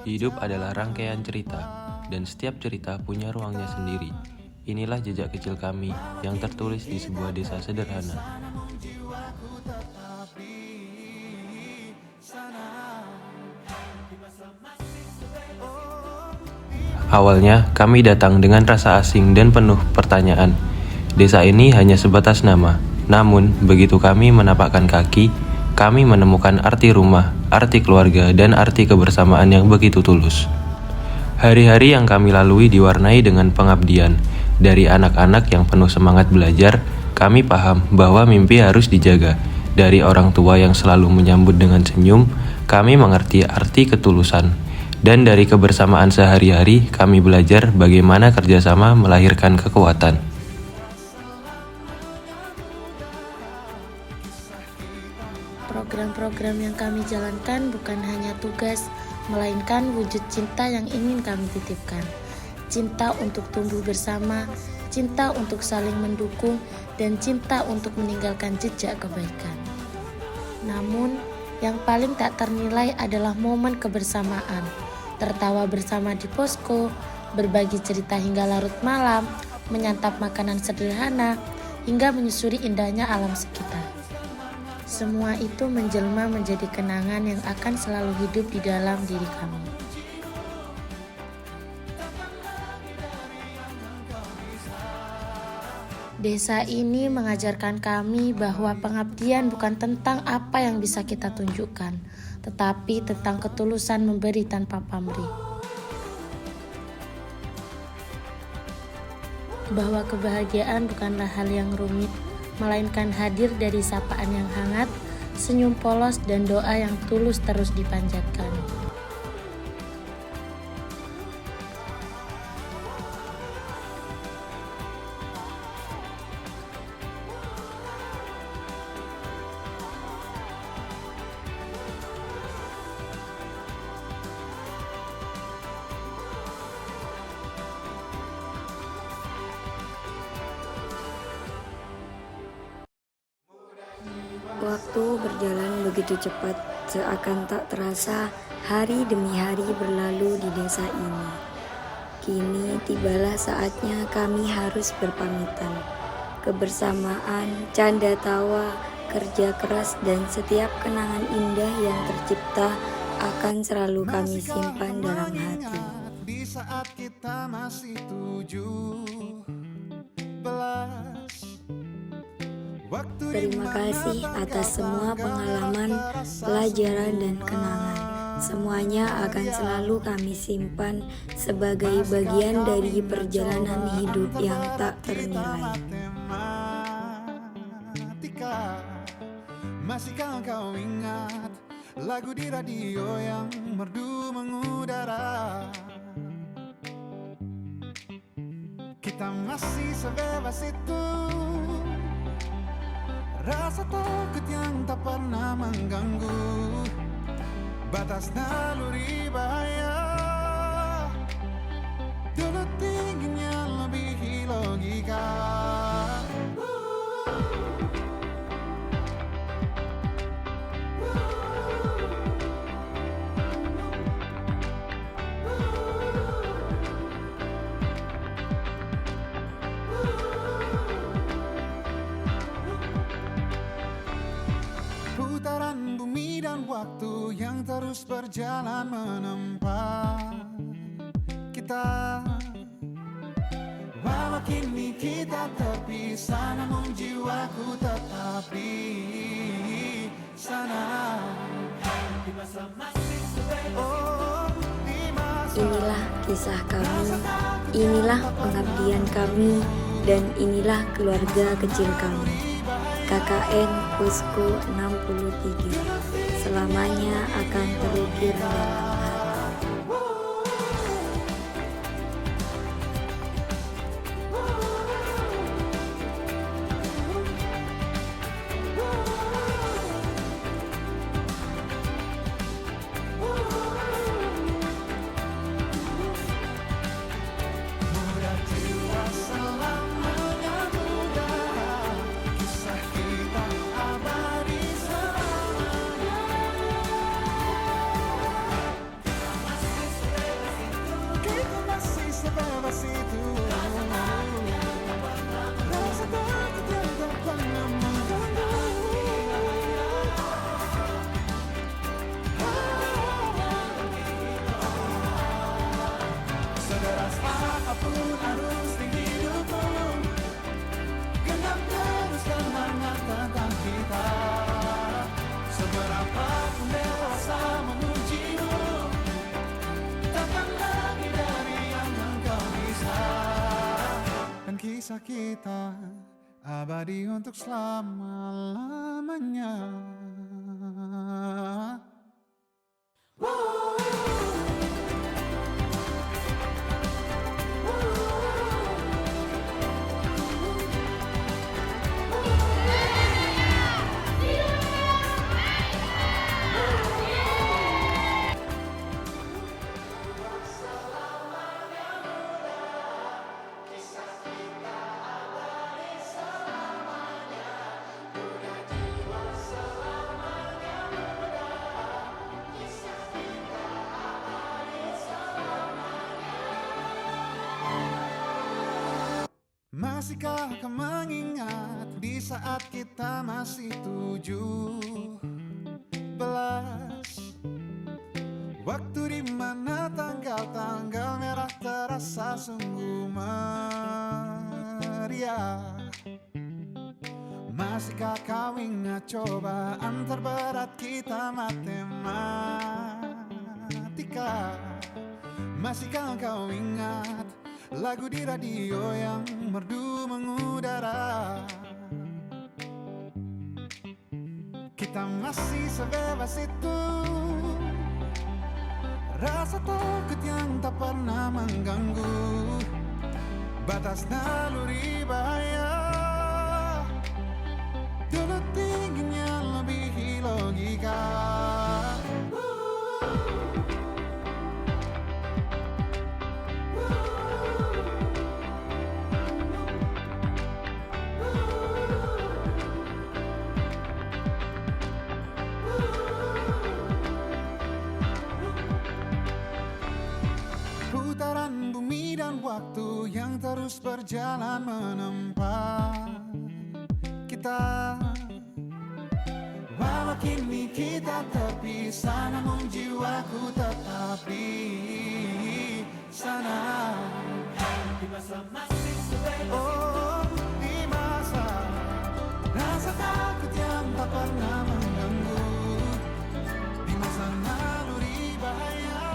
Hidup adalah rangkaian cerita, dan setiap cerita punya ruangnya sendiri. Inilah jejak kecil kami yang tertulis di sebuah desa sederhana. Awalnya, kami datang dengan rasa asing dan penuh pertanyaan. Desa ini hanya sebatas nama, namun begitu kami menapakkan kaki, kami menemukan arti rumah, arti keluarga, dan arti kebersamaan yang begitu tulus. Hari-hari yang kami lalui diwarnai dengan pengabdian. Dari anak-anak yang penuh semangat belajar, kami paham bahwa mimpi harus dijaga. Dari orang tua yang selalu menyambut dengan senyum, kami mengerti arti ketulusan. Dan dari kebersamaan sehari-hari, kami belajar bagaimana kerjasama melahirkan kekuatan. Program-program yang kami jalankan bukan hanya tugas, melainkan wujud cinta yang ingin kami titipkan. Cinta untuk tumbuh bersama, cinta untuk saling mendukung, dan cinta untuk meninggalkan jejak kebaikan. Namun, yang paling tak ternilai adalah momen kebersamaan. Tertawa bersama di posko, berbagi cerita hingga larut malam, menyantap makanan sederhana, hingga menyusuri indahnya alam sekitar. Semua itu menjelma menjadi kenangan yang akan selalu hidup di dalam diri kami. Desa ini mengajarkan kami bahwa pengabdian bukan tentang apa yang bisa kita tunjukkan, tetapi tentang ketulusan memberi tanpa pamrih. Bahwa kebahagiaan bukanlah hal yang rumit, melainkan hadir dari sapaan yang hangat, senyum polos, dan doa yang tulus terus dipanjatkan. Waktu berjalan begitu cepat, seakan tak terasa hari demi hari berlalu di desa ini. Kini tibalah saatnya kami harus berpamitan. Kebersamaan, canda tawa, kerja keras, dan setiap kenangan indah yang tercipta akan selalu kami simpan dalam hati. Di saat kita masih 17. Terima kasih atas semua pengalaman, pelajaran, dan kenangan. Semuanya akan selalu kami simpan sebagai bagian dari perjalanan hidup yang tak ternilai. Masihkah kau ingat lagu di radio yang merdu mengudara? Kita masih sebebas itu. Rasa takut yang tak pernah mengganggu batas naluri bahaya. Dulu tingginya lebih logika. Putaran bumi dan waktu yang terus berjalan menempa kita. Walau kini kita terpisah, namun jiwaku tetap di sana. Inilah kisah kami, inilah pengabdian kami, dan inilah keluarga kecil kami. KKN Posko 63 selamanya akan terukir dalam hati. kisah kita abadi untuk selama-lamanya. Masihkah kau mengingat di saat kita masih 17? Waktu di mana tanggal-tanggal merah terasa sungguh meriah. Masihkah kau ingat cobaan terberat kita matematika? Masihkah kau ingat lagu di radio yang merdu mengudara? Kita masih sebebas itu, rasa takut yang tak pernah mengganggu batas naluri bahaya. Dulu tingginya lebih logika. Putaran bumi dan waktu yang terus berjalan menempa kita. Walau kini kita terpisah, namun jiwaku tetap di sana. Oh, di masa rasa takut yang tak pernah mengganggu, di masa naluri bahaya.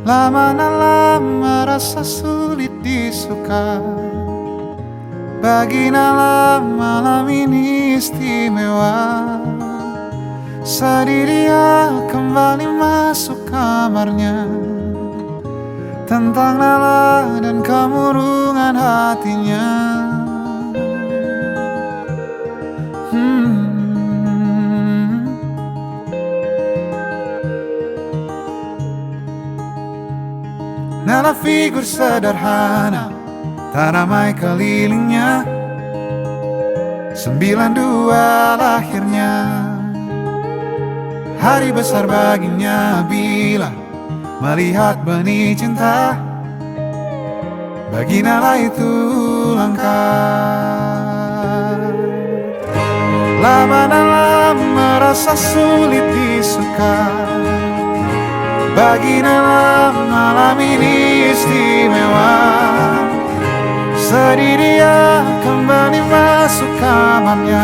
Lama-lama rasa sulit disuka, bagi nalam malam ini istimewa. Sedih dia kembali masuk kamarnya, tentang Nala dan kemurungan hatinya. Nala figur sederhana, tak ramai kelilingnya. 92 lahirnya, hari besar baginya bila melihat benih cinta. Bagi Nala itu langka. Lama Nala merasa sulit disuka, bagi Nala malam ini istimewa. Sedih dia kembali masuk kamarnya,